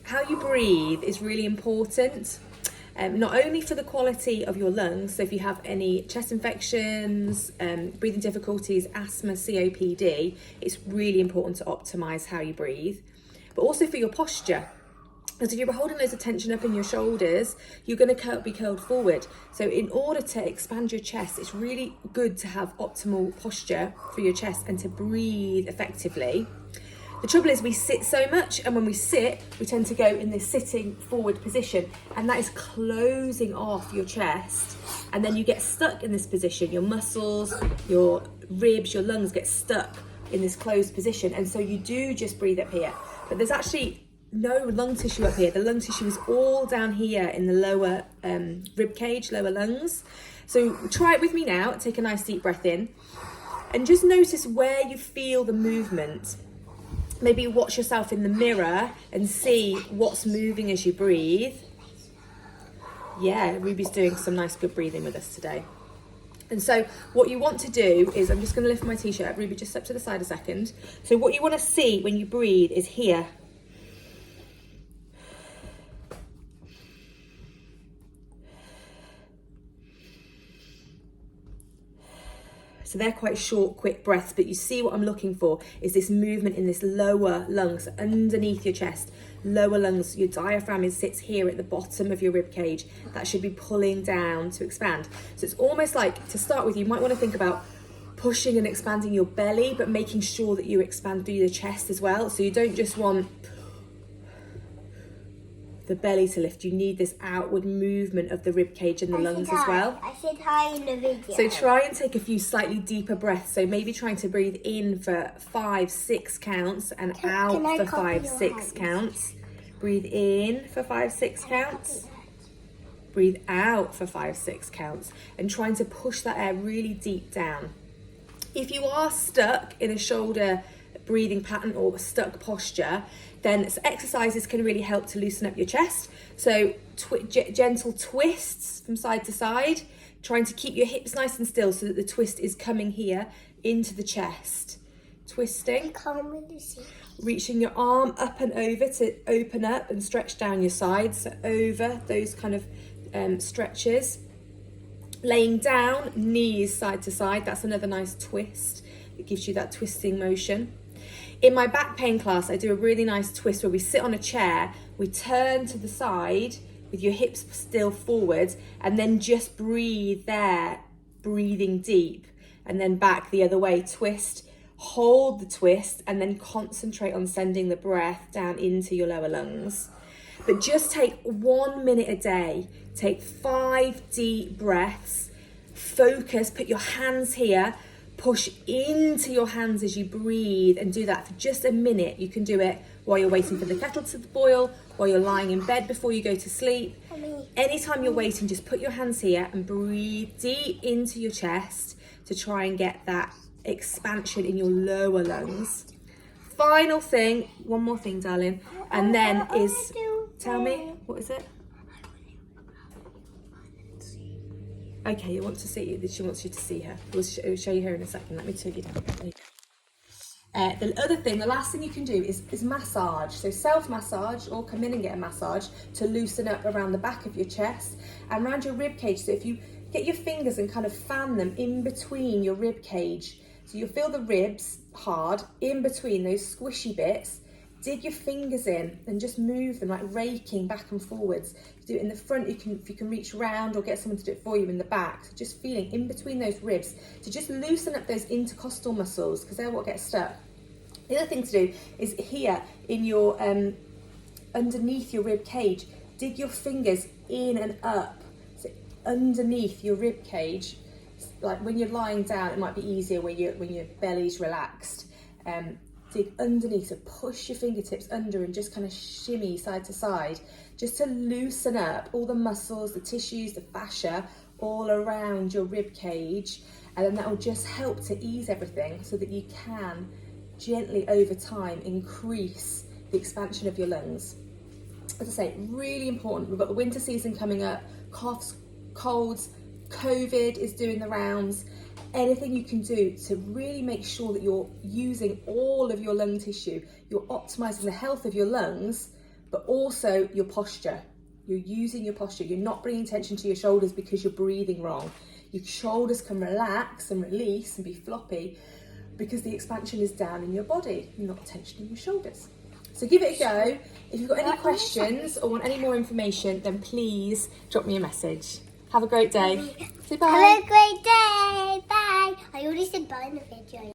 how you breathe is really important. Not only for the quality of your lungs, so if you have any chest infections, breathing difficulties, asthma, COPD, it's really important to optimise how you breathe, but also for your posture. Because if you're holding loads of tension up in your shoulders, you're going to be curled forward. So in order to expand your chest, it's really good to have optimal posture for your chest and to breathe effectively. The trouble is we sit so much, and when we sit, we tend to go in this sitting forward position, and that is closing off your chest, and then you get stuck in this position. Your muscles, your ribs, your lungs get stuck in this closed position, and so you do just breathe up here. But there's actually no lung tissue up here. The lung tissue is all down here in the lower rib cage, lower lungs. So try it with me now. Take a nice deep breath in, and just notice where you feel the movement. Maybe watch yourself in the mirror and see what's moving as you breathe. Yeah, Ruby's doing some nice good breathing with us today. And so what you want to do is, I'm just going to lift my t-shirt up. Ruby, just step to the side a second. So what you want to see when you breathe is here. So they're quite short, quick breaths, but you see what I'm looking for is this movement in this lower lungs, underneath your chest, lower lungs. Your diaphragm sits here at the bottom of your rib cage. That should be pulling down to expand. So it's almost like, to start with, you might want to think about pushing and expanding your belly, but making sure that you expand through the chest as well. So you don't just want the belly to lift, you need this outward movement of the rib cage and the lungs as well. I said hi in the video. So try and take a few slightly deeper breaths. So maybe trying to breathe in for 5-6 counts and out for 5-6 counts. Breathe in for 5-6 counts. Breathe out for 5-6 counts, and trying to push that air really deep down. If you are stuck in a shoulder breathing pattern or stuck posture, then exercises can really help to loosen up your chest. So gentle twists from side to side, trying to keep your hips nice and still so that the twist is coming here into the chest. Twisting, reaching your arm up and over to open up and stretch down your sides, so over those kind of stretches. Laying down, knees side to side, that's another nice twist. It gives you that twisting motion. In my back pain class, I do a really nice twist where we sit on a chair, we turn to the side with your hips still forward, and then just breathe there, breathing deep, and then back the other way, twist, hold the twist, and then concentrate on sending the breath down into your lower lungs. But just take 1 minute a day, take 5 deep breaths, focus, put your hands here, push into your hands as you breathe, and do that for just a minute. You can do it while you're waiting for the kettle to boil, while you're lying in bed before you go to sleep. Anytime you're waiting, just put your hands here and breathe deep into your chest to try and get that expansion in your lower lungs. Final thing, one more thing, darling, and then is, tell me, what is it? Okay, you want to see it. She wants you to see her. We'll show you her in a second. Let me take you down. There you go. The other thing, the last thing you can do is massage. So self-massage, or come in and get a massage to loosen up around the back of your chest and around your rib cage. So if you get your fingers and kind of fan them in between your rib cage, so you'll feel the ribs hard in between those squishy bits. Dig your fingers in and just move them, like raking back and forwards. If you do it in the front, if you can reach round, or get someone to do it for you in the back. So just feeling in between those ribs to just loosen up those intercostal muscles, because they're what get stuck. The other thing to do is here in your underneath your rib cage, dig your fingers in and up, so underneath your rib cage. Like when you're lying down, it might be easier when your belly's relaxed. Dig underneath, so push your fingertips under and just kind of shimmy side to side, just to loosen up all the muscles, the tissues, the fascia all around your rib cage, and then that will just help to ease everything so that you can gently over time increase the expansion of your lungs. As I say, really important. We've got the winter season coming up, coughs, colds, COVID is doing the rounds. Anything you can do to really make sure that you're using all of your lung tissue, you're optimizing the health of your lungs, but also your posture. You're using your posture. You're not bringing tension to your shoulders because you're breathing wrong. Your shoulders can relax and release and be floppy because the expansion is down in your body, not tension in your shoulders. So give it a go. If you've got any questions or want any more information, then please drop me a message. Have a great day. Say bye. Have a great day. Bye. I already said bye in the video.